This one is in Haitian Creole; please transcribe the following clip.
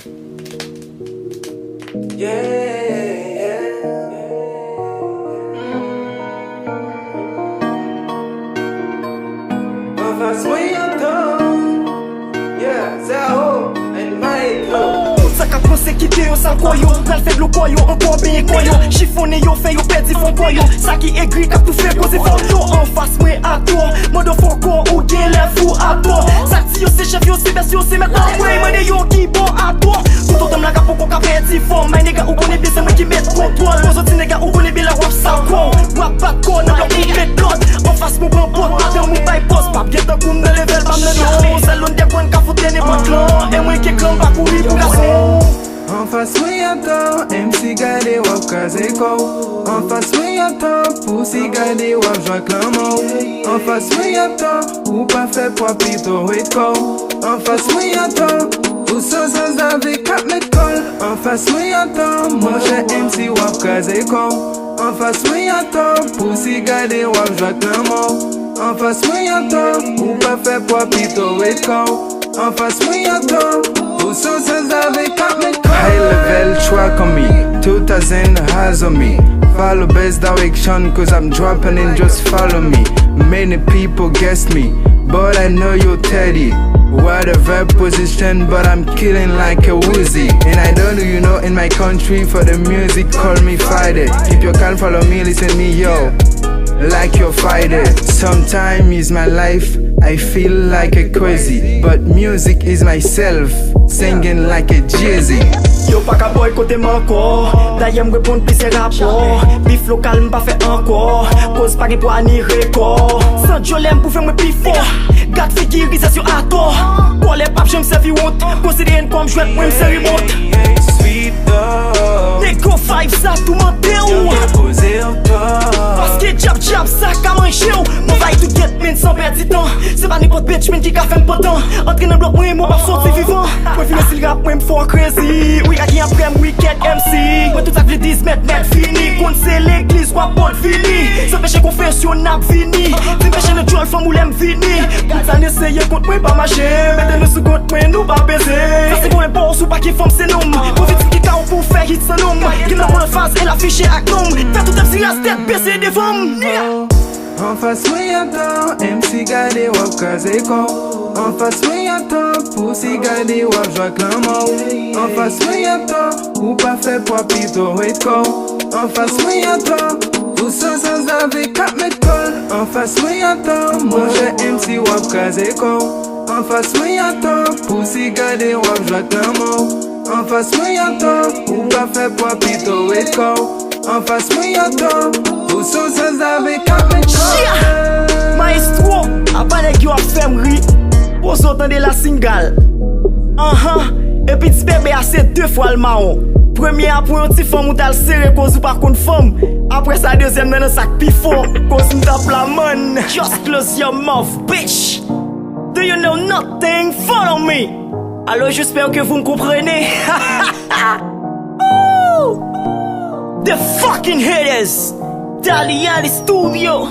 Sa ka pense kite yo san koyo, pral fed lo koyo, ankon benye koyo. Chifone yo fe yo pedi fon koyo. Sa ki egri kap tou fe koze fon yo. En face mwen ato, mode fon kon ou gen le fou ato. Sa ti yo se chef yo se bes yo se met mwen mene yo ki bon ato. Tout otom la ka poko ka pedi fon. My nigga ou kone be se mwen ki met kontrol. Ozoti nigga ou kone be la wap sa kon. Wap bat kon, nan blok ou met lot. En face mwen pran pot, padan mwen bay post. Pap get a koum nan level bam le don. Salon de kwen ka foute ne pot klan. E mwen ke klan bak ou ri pou gason. En face mwen yato, MC gade wap kaze kou. En face mwen yato, pousi gade wap jwa klamou. En face mwen yato, ou pa fe pwa pito wet kou. En face mwen yato, ou sosas ave kap met kol. En face mwen yato, monshe MC wap kaze kou. En face mwen yato, pousi gade wap jwa klamou. En face mwen yato, ou pa fe pwa pito wet kou. En face mwen yato, ou sosas ave kap met kol. High level track on me, 2000 has on me. Follow best direction cause I'm dropping in, just follow me. Many people guess me, but I know you're Teddy. Whatever position, but I'm killing like a woozy. And I don't know, you know, in my country for the music, call me fighter. Keep your calm, follow me, listen me, yo, like your fighter. Sometimes is my life, I feel like a crazy, but music is myself, singing like a Jay-Z. Yo pa ka boykote manko, daye m repon pise rapor. Bif lokal m pa fe anko, koz pa gen po ani rekor. San jole m pou fe mwen pi fo, gat fikirizasyon ato. Kole pap jem se vi wot, konside en kom jwet mwen se remote. Nego 5 sa tou mante ou, paske jab sa ka manje ou. Mwen vay to get men san perdi tan. Se pa nipot bitch men ki ka fem potan. Entre nan blok mwen mou pap sorti vivan. Mwen fine sil rap mwen m for crazy. Aki aprem weekend MC, mwen tout ak vle dis met fini. Kon se l'eglis wap pot fini. Se peche konfesyon ap vini. Fin peche ne jol fam ou lem vini. Kout sa neseye kont mwen pa mache. Mette nou sou kont mwen nou pa beze. Sa se kon impos ou pa ki fom se nom. Profite ki ka ou pou fe hit sa nom. Ki nan pon faz el afiche ak nom. Fè tout ap si la stet bese devom. En face mwen yato, MC gade wap kaze kou. En face mwen yato, pousi gade wap jwa klamou. En face mwen yato, ou pa fe pwa pito wet kou. En face mwen yato, ou sosas ave kap met kol. En face mwen yato, monshe MC wap kaze kou. En face mwen yato, pousi gade wap jwa klamou. En face mwen yato, ou pa fe pwa pito wet kou. En face mwen yato, ou sosas ave kap met kol. Maestro, apanek yo a femri. Pos otande la singal. Epi ti bebe ase 2 fwa l maon. Premier apou yon ti fom ou tal sere koz ou pa kon fom. Apre sa deuxième nan sak pi fo, koz m tap la man. Just close your mouth, bitch. Do you know nothing? Follow me. Alors j'espère que vous me comprenez. The fucking haters. Dali Studio.